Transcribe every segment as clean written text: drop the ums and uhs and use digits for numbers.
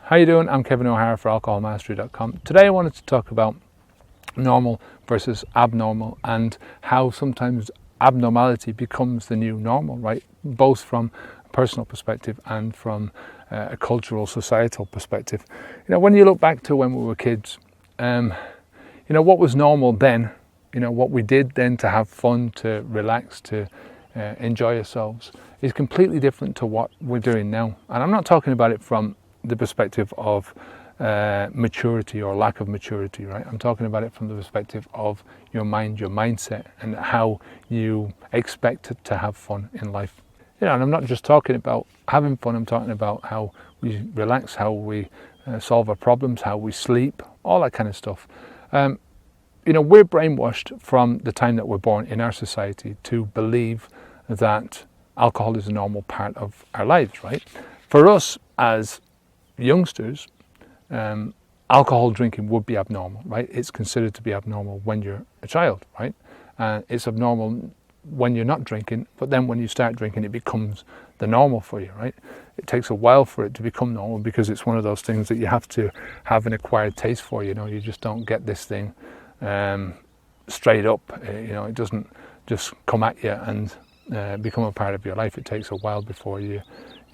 How you doing? I'm Kevin O'Hara for alcoholmastery.com. Today I wanted to talk about normal versus abnormal and how sometimes abnormality becomes the new normal, right? Both from a personal perspective and from a cultural, societal perspective. When you look back to when we were kids, what was normal then, what we did then to have fun, to relax, to enjoy ourselves is completely different to what we're doing now. And I'm not talking about it from the perspective of maturity or lack of maturity, right? I'm talking about it from the perspective of your mind, your mindset, and how you expect to have fun in life. And I'm not just talking about having fun, I'm talking about how we relax, how we solve our problems, how we sleep, all that kind of stuff. We're brainwashed from the time that we're born in our society to believe that alcohol is a normal part of our lives, right? For us as youngsters, alcohol drinking would be abnormal, right? It's considered to be abnormal when you're a child, right? It's abnormal when you're not drinking, but then when you start drinking, it becomes the normal for you, right? It takes a while for it to become normal because it's one of those things that you have to have an acquired taste for. You just don't get this thing straight up. It doesn't just come at you and become a part of your life. It takes a while before you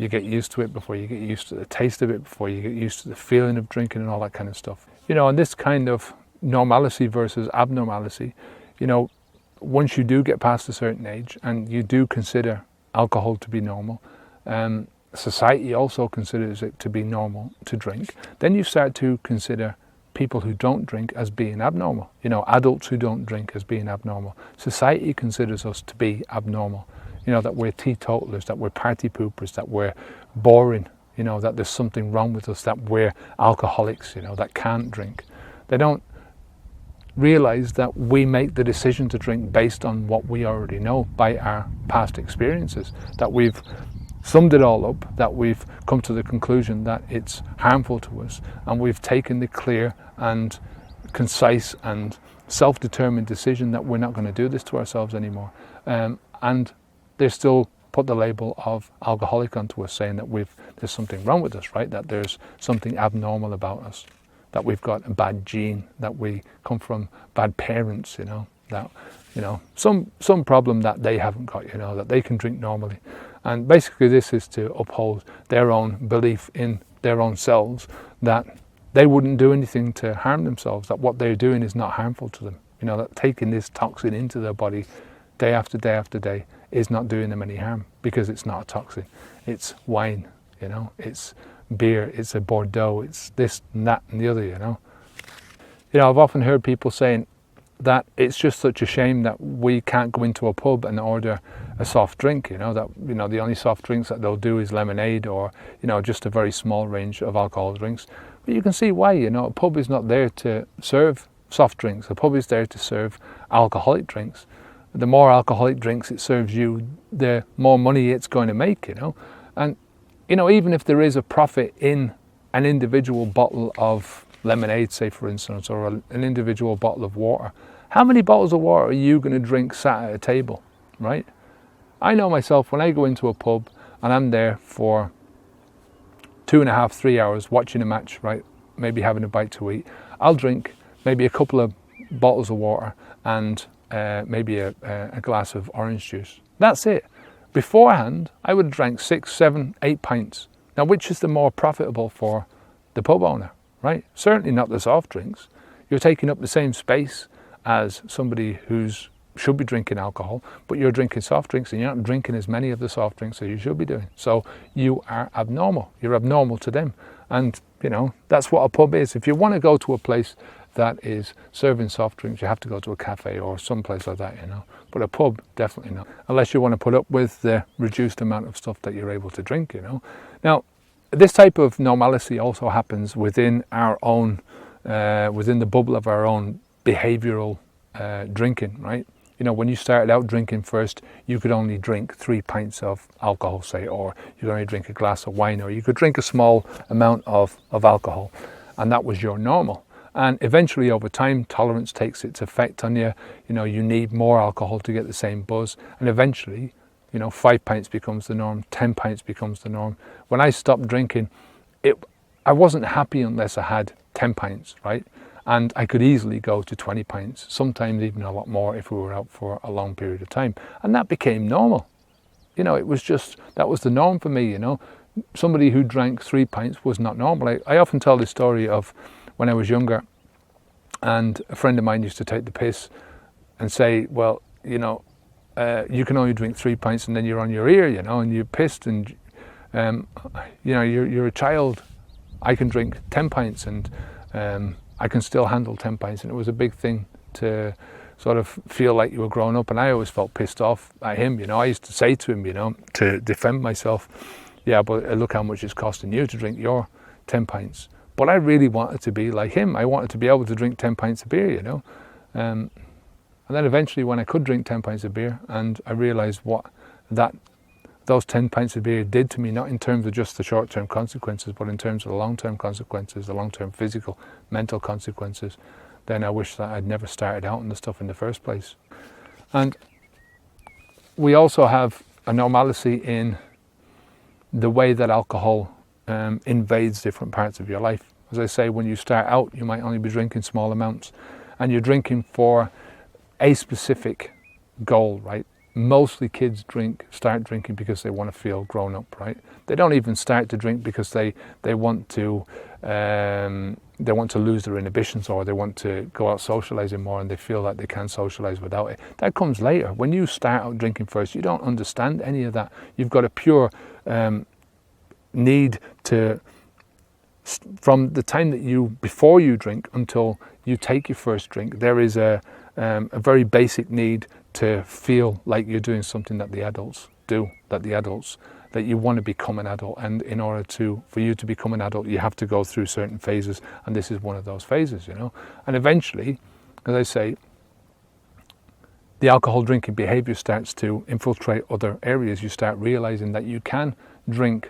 get used to it, before you get used to the taste of it, before you get used to the feeling of drinking and all that kind of stuff. And this kind of normalcy versus abnormality, once you do get past a certain age and you do consider alcohol to be normal, society also considers it to be normal to drink, then you start to consider people who don't drink as being abnormal. Adults who don't drink as being abnormal. Society considers us to be abnormal. That we're teetotalers, that we're party poopers, that we're boring, that there's something wrong with us, that we're alcoholics, that can't drink. They don't realize that we make the decision to drink based on what we already know by our past experiences, that we've summed it all up, that we've come to the conclusion that it's harmful to us, and we've taken the clear and concise and self-determined decision that we're not going to do this to ourselves anymore. And they still put the label of alcoholic onto us, saying that there's something wrong with us, right? That there's something abnormal about us, that we've got a bad gene, that we come from bad parents, that some problem that they haven't got, that they can drink normally. And basically this is to uphold their own belief in their own selves, that they wouldn't do anything to harm themselves, that what they're doing is not harmful to them. That taking this toxin into their body day after day after day is not doing them any harm because it's not a toxin. It's wine, it's beer, it's a Bordeaux, it's this and that and the other, I've often heard people saying that it's just such a shame that we can't go into a pub and order a soft drink, that the only soft drinks that they'll do is lemonade or just a very small range of alcohol drinks. But you can see why. A pub is not there to serve soft drinks. A pub is there to serve alcoholic drinks. The more alcoholic drinks it serves you, the more money it's going to make, and even if there is a profit in an individual bottle of lemonade, say for instance, or an individual bottle of water, how many bottles of water are you going to drink sat at a table, right? I know myself, when I go into a pub and I'm there for 2.5, 3 hours watching a match, right, maybe having a bite to eat, I'll drink maybe a couple of bottles of water and maybe a glass of orange juice. That's it. Beforehand, I would have drank 6, 7, 8 pints. Now, which is the more profitable for the pub owner, right? Certainly not the soft drinks. You're taking up the same space as somebody who's should be drinking alcohol, but you're drinking soft drinks and you're not drinking as many of the soft drinks as you should be doing. So you are abnormal. You're abnormal to them. And, that's what a pub is. If you want to go to a place that is serving soft drinks, you have to go to a cafe or some place like that, But a pub, definitely not. Unless you want to put up with the reduced amount of stuff that you're able to drink, Now, this type of normalcy also happens within our own, within the bubble of our own behavioural drinking, right? When you started out drinking first, you could only drink 3 pints of alcohol, say, or you could only drink a glass of wine, or you could drink a small amount of alcohol, and that was your normal. And eventually, over time, tolerance takes its effect on you. You need more alcohol to get the same buzz, and eventually, 5 pints becomes the norm, 10 pints becomes the norm. When I stopped drinking, I wasn't happy unless I had 10 pints, right? And I could easily go to 20 pints, sometimes even a lot more if we were out for a long period of time. And that became normal. You know, it was just, that was the norm for me, you know. Somebody who drank 3 pints was not normal. I often tell the story of when I was younger, and a friend of mine used to take the piss and say, well, you know, you can only drink 3 pints and then you're on your ear, you know, and you're pissed, and you know, you're a child. I can drink 10 pints and I can still handle 10 pints. And it was a big thing to sort of feel like you were growing up. And I always felt pissed off at him, you know. I used to say to him, you know, to defend myself, yeah, but look how much it's costing you to drink your 10 pints. But I really wanted to be like him. I wanted to be able to drink 10 pints of beer, you know. And then eventually when I could drink 10 pints of beer, and I realised what those 10 pints of beer did to me, not in terms of just the short-term consequences, but in terms of the long-term consequences, the long-term physical, mental consequences, then I wish that I'd never started out on the stuff in the first place. And we also have a normalcy in the way that alcohol invades different parts of your life. As I say, when you start out, you might only be drinking small amounts, and you're drinking for a specific goal, right? Mostly kids start drinking because they want to feel grown up, right? They don't even start to drink because they want to lose their inhibitions, or they want to go out socializing more, and they feel like they can socialize without it. That comes later. When you start out drinking first, you don't understand any of that. You've got a pure need to, from the time that before you drink until you take your first drink, there is a very basic need to feel like you're doing something that the adults do, that you want to become an adult. And in order for you to become an adult, you have to go through certain phases, and this is one of those phases, you know. And eventually, as I say, the alcohol drinking behavior starts to infiltrate other areas. You start realizing that you can drink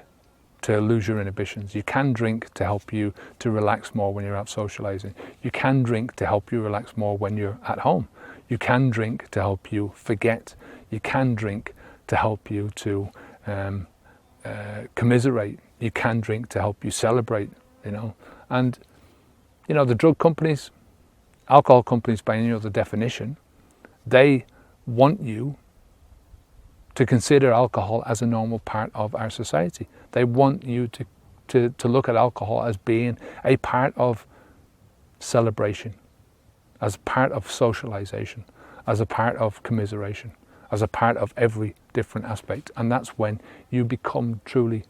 to lose your inhibitions. You can drink to help you to relax more when you're out socializing. You can drink to help you relax more when you're at home. You can drink to help you forget. You can drink to help you to commiserate. You can drink to help you celebrate, you know. And, you know, the drug companies, alcohol companies by any other definition, they want you to consider alcohol as a normal part of our society. They want you to look at alcohol as being a part of celebration, as a part of socialization, as a part of commiseration, as a part of every different aspect. And that's when you become truly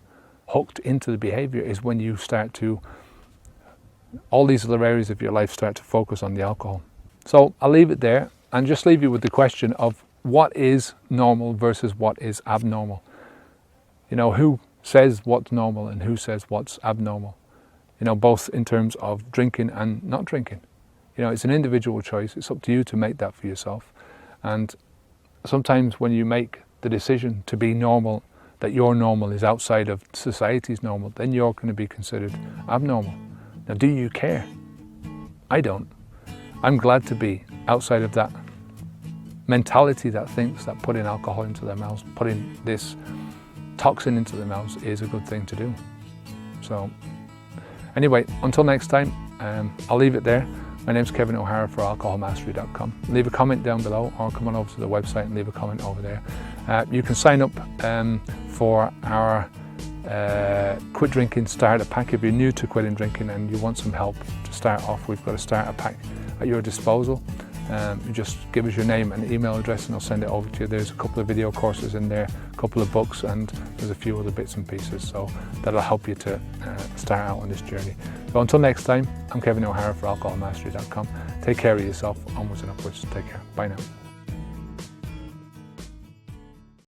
hooked into the behavior, is when you start to, all these other areas of your life start to focus on the alcohol. So I'll leave it there and just leave you with the question of what is normal versus what is abnormal. You know, who says what's normal and who says what's abnormal? You know, both in terms of drinking and not drinking. You know, it's an individual choice. It's up to you to make that for yourself. And sometimes when you make the decision to be normal, that your normal is outside of society's normal, then you're going to be considered abnormal. Now, do you care? I don't. I'm glad to be outside of that mentality that thinks that putting alcohol into their mouths, putting this toxin into their mouths is a good thing to do. So anyway, until next time, I'll leave it there. My name's Kevin O'Hara for alcoholmastery.com. Leave a comment down below, or come on over to the website and leave a comment over there. You can sign up for our Quit Drinking Starter Pack. If you're new to quitting drinking and you want some help to start off, we've got a starter pack at your disposal. You just give us your name and email address and I'll send it over to you. There's a couple of video courses in there, a couple of books, and there's a few other bits and pieces, so that'll help you to start out on this journey. So until next time, I'm Kevin O'Hara for alcoholmastery.com. Take care of yourself, onwards and upwards. Take care. Bye now.